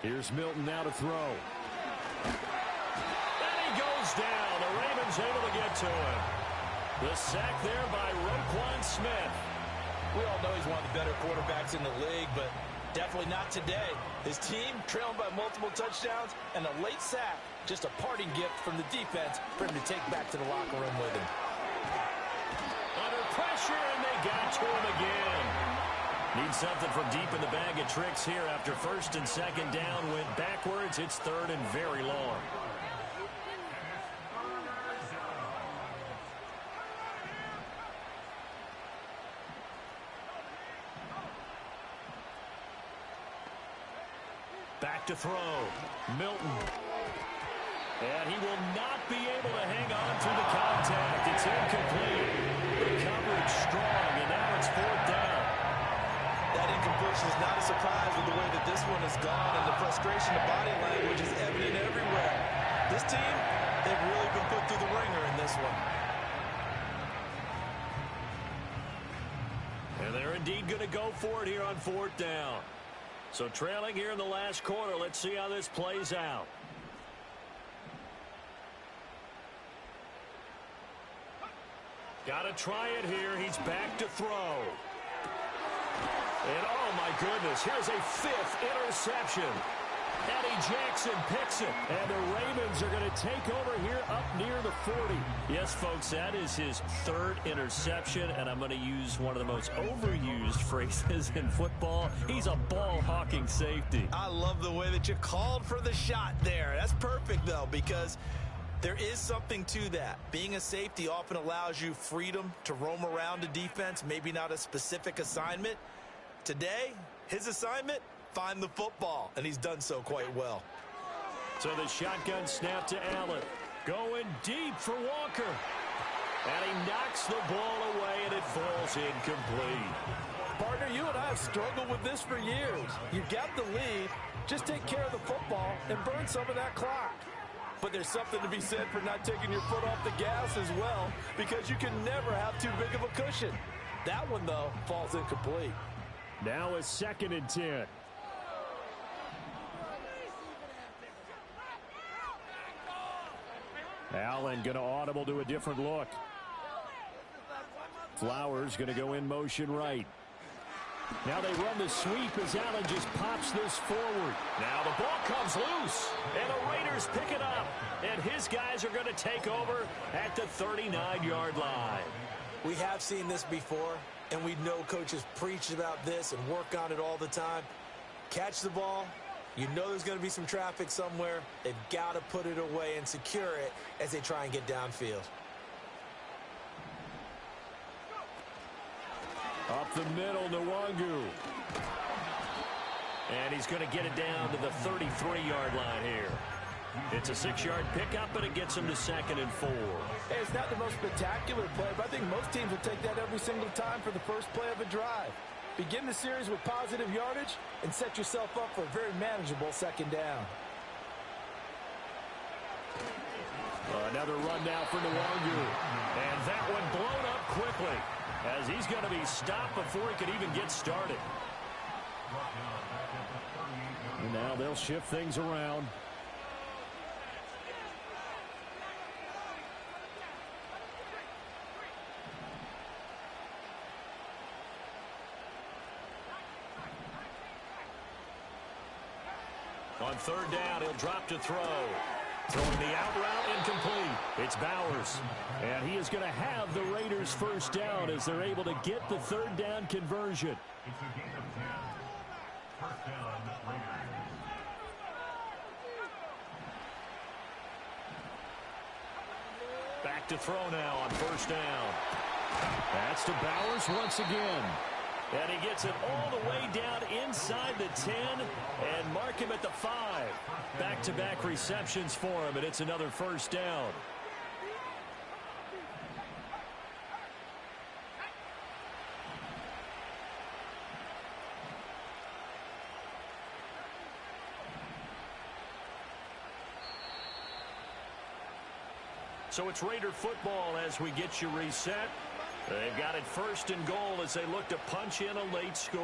S1: Here's Milton now to throw. And he goes down. The Ravens able to get to him. The sack there by Roquan Smith.
S3: We all know he's one of the better quarterbacks in the league, but definitely not today. His team trailing by multiple touchdowns, and a late sack, just a parting gift from the defense for him to take back to the locker room with him.
S1: Under pressure, and they got to him again. Need something from deep in the bag of tricks here after first and second down went backwards. It's third and very long. Back to throw. Milton. And he will not be able to hang on to the contact. It's incomplete. The coverage strong, and now it's fourth down.
S3: That incompletion is not a surprise with the way that this one has gone, and the frustration of body language is evident everywhere. This team, they've really been put through the ringer in this one.
S1: And they're indeed going to go for it here on fourth down. So trailing here in the last quarter, let's see how this plays out. Got to try it here. He's back to throw. And, oh, my goodness, here's a fifth interception. Eddie Jackson picks it. And the Ravens are going to take over here up near the 40. Yes, folks, that is his third interception, and I'm going to use one of the most overused phrases in football. He's a ball-hawking safety.
S2: I love the way that you called for the shot there. That's perfect, though, because there is something to that. Being a safety often allows you freedom to roam around a defense, maybe not a specific assignment. Today, his assignment, find the football, and he's done so quite well.
S1: So the shotgun snap to Allen. Going deep for Walker. And he knocks the ball away, and it falls incomplete.
S3: Partner, you and I have struggled with this for years. You got the lead. Just take care of the football and burn some of that clock. But there's something to be said for not taking your foot off the gas as well, because you can never have too big of a cushion. That one, though, falls incomplete.
S5: Now a 2nd and 10. Allen going to audible to a different look. Flowers going to go in motion right. Now they run the sweep as Allen just pops this forward.
S1: Now the ball comes loose, and the Raiders pick it up. And his guys are going to take over at the 39-yard line.
S2: We have seen this before, and we know coaches preach about this and work on it all the time. Catch the ball. You know there's going to be some traffic somewhere. They've got to put it away and secure it as they try and get downfield.
S5: Up the middle, Nwangu.
S1: And he's going to get it down to the 33-yard line here. It's a 6-yard pickup, but it gets him to 2nd and 4.
S3: Hey, it's not the most spectacular play, but I think most teams will take that every single time for the first play of a drive. Begin the series with positive yardage and set yourself up for a very manageable 2nd down.
S5: Another run now for Nwangu.
S1: And that one blown up quickly, as he's going to be stopped before he could even get started.
S5: And now they'll shift things around.
S1: On 3rd down, he'll drop to throw. Throwing the out route, incomplete. It's Bowers.
S5: And he is going to have the Raiders first down as they're able to get the 3rd down conversion.
S1: Back to throw now on 1st down.
S5: That's to Bowers once again.
S1: And he gets it all the way down inside the 10 and mark him at the 5. Back-to-back receptions for him, and it's another 1st down. So it's Raider football as we get you reset. They've got it 1st and goal as they look to punch in a late score.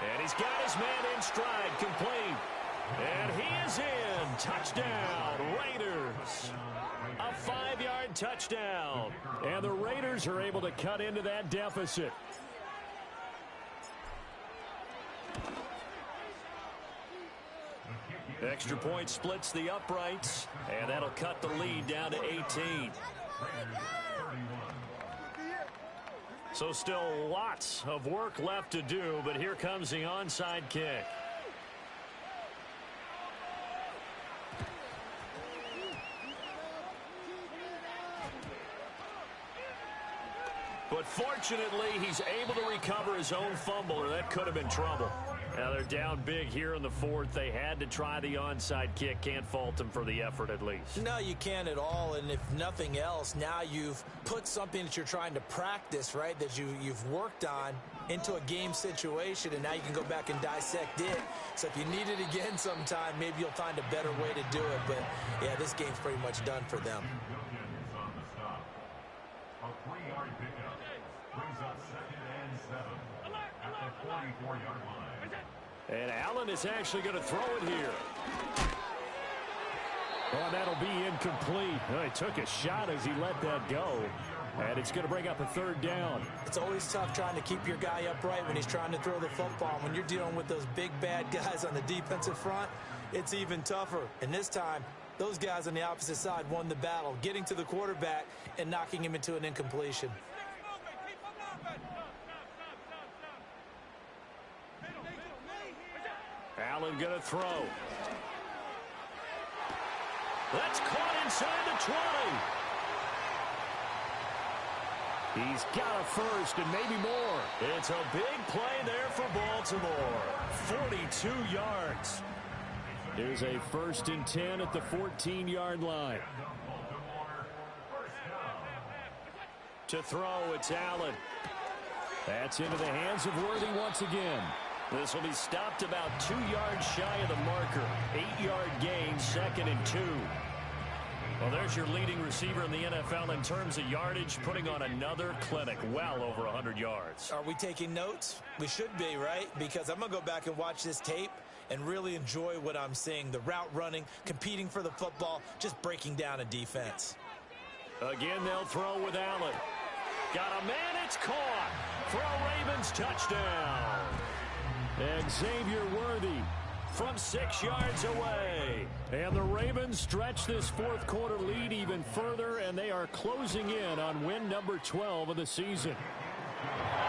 S1: And he's got his man in stride, complete. And he is in. Touchdown, Raiders. A 5-yard touchdown.
S5: And the Raiders are able to cut into that deficit.
S1: Extra point splits the uprights, and that'll cut the lead down to 18. So still lots of work left to do, but here comes the onside kick. But fortunately, he's able to recover his own fumble, or that could have been trouble. Now they're down big here in the 4th. They had to try the onside kick. Can't fault them for the effort, at least.
S2: No, you can't at all. And if nothing else, now you've put something that you're trying to practice, right, that you've worked on into a game situation, and now you can go back and dissect it. So if you need it again sometime, maybe you'll find a better way to do it. But, yeah, this game's pretty much done for them.
S6: A 3-yard pickup brings up 2nd and 7 at the 44-yard line.
S5: And Allen is actually going to throw it here. Oh, that'll be incomplete. Oh, he took a shot as he let that go. And it's going to bring up a 3rd down.
S2: It's always tough trying to keep your guy upright when he's trying to throw the football. When you're dealing with those big, bad guys on the defensive front, it's even tougher. And this time, those guys on the opposite side won the battle, getting to the quarterback and knocking him into an incompletion.
S5: Allen going to throw.
S1: That's caught inside the 20. He's got a first and maybe more. It's a big play there for Baltimore. 42 yards.
S5: There's a 1st and 10 at the 14-yard line.
S1: To throw, it's Allen.
S5: That's into the hands of Worthy once again.
S1: This will be stopped about 2 yards shy of the marker. 8-yard gain, 2nd and 2. Well, there's your leading receiver in the NFL in terms of yardage, putting on another clinic, well over 100 yards.
S2: Are we taking notes? We should be, right? Because I'm going to go back and watch this tape and really enjoy what I'm seeing. The route running, competing for the football, just breaking down a defense.
S1: Again, they'll throw with Allen. Got a man, it's caught for a Ravens touchdown. Xavier Worthy from 6 yards away. And the Ravens stretch this fourth quarter lead even further, and they are closing in on win number 12 of the season.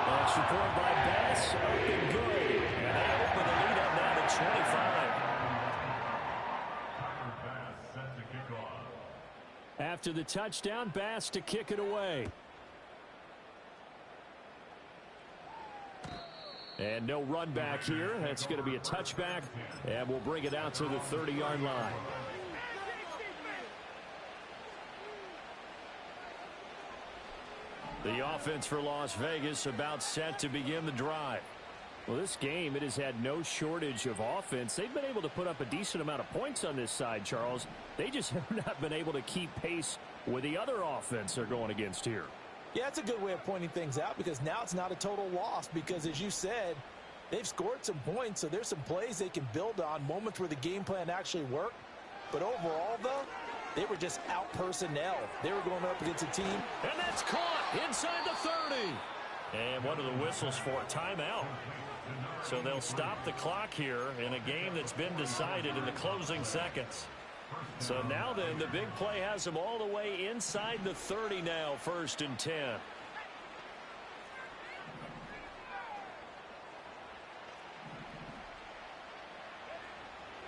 S1: That's support by Bass, up and good. And they open the lead up now to 25. After the touchdown, Bass to kick it away. And no run back here. That's going to be a touchback, and we'll bring it out to the 30-yard line. The offense for Las Vegas about set to begin the drive. Well, this game, it has had no shortage of offense. They've been able to put up a decent amount of points on this side, Charles. They just have not been able to keep pace with the other offense they're going against here.
S3: Yeah, that's a good way of pointing things out, because now it's not a total loss, because as you said, they've scored some points, so there's some plays they can build on, moments where the game plan actually worked. But overall, though, they were just out personnel. They were going up against a team.
S1: And that's caught inside the 30. And one of the whistles for timeout. So they'll stop the clock here in a game that's been decided in the closing seconds. So now then, the big play has them all the way inside the 30 now, 1st and 10.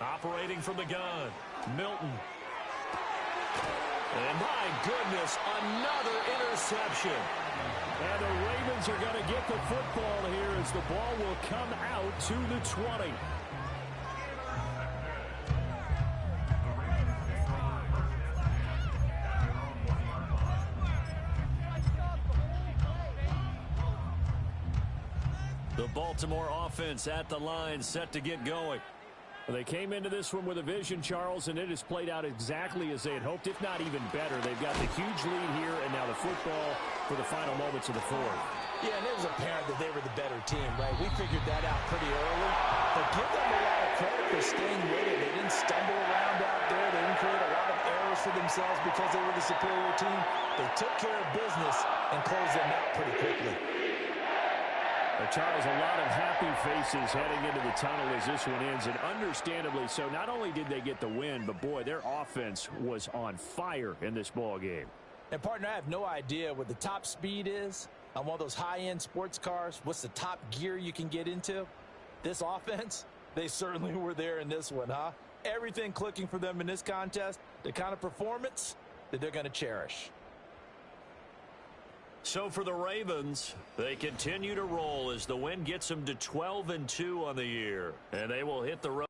S1: Operating from the gun, Milton. And my goodness, another interception. And the Ravens are going to get the football here as the ball will come out to the 20. The Baltimore offense at the line, set to get going. Well, they came into this one with a vision, Charles, and it has played out exactly as they had hoped, if not even better. They've got the huge lead here, and now the football for the final moments of the fourth.
S3: Yeah, and it was apparent that they were the better team, right? We figured that out pretty early. But give them a lot of credit for staying with it. They didn't stumble around out there. They didn't create a lot of errors for themselves because they were the superior team. They took care of business and closed them out pretty quickly.
S1: Charles, a lot of happy faces heading into the tunnel as this one ends, and understandably so. Not only did they get the win, but boy, their offense was on fire in this ball game.
S3: And partner, I have no idea what the top speed is on one of those high-end sports cars. What's the top gear you can get into? This offense, they certainly were there in this one, huh? Everything clicking for them in this contest, the kind of performance that they're going to cherish.
S1: So for the Ravens, they continue to roll as the win gets them to 12-2 on the year, and they will hit the road.